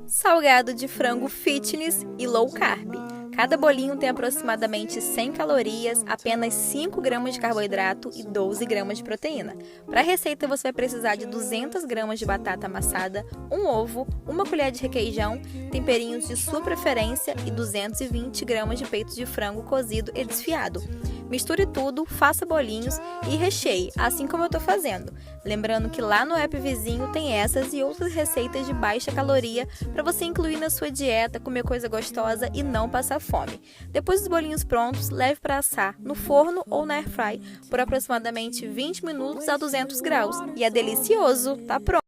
Salgado de frango fitness e low carb. Cada bolinho tem aproximadamente 100 calorias, apenas 5 gramas de carboidrato e 12 gramas de proteína. Para a receita você vai precisar de 200 gramas de batata amassada, um ovo, uma colher de requeijão, temperinhos de sua preferência e 220 gramas de peito de frango cozido e desfiado. Misture tudo, faça bolinhos e recheie, assim como eu estou fazendo. Lembrando que lá no app vizinho tem essas e outras receitas de baixa caloria para você incluir na sua dieta, comer coisa gostosa e não passar fome. Depois dos bolinhos prontos, leve para assar no forno ou na airfry por aproximadamente 20 minutos a 200 graus. E é delicioso, tá pronto!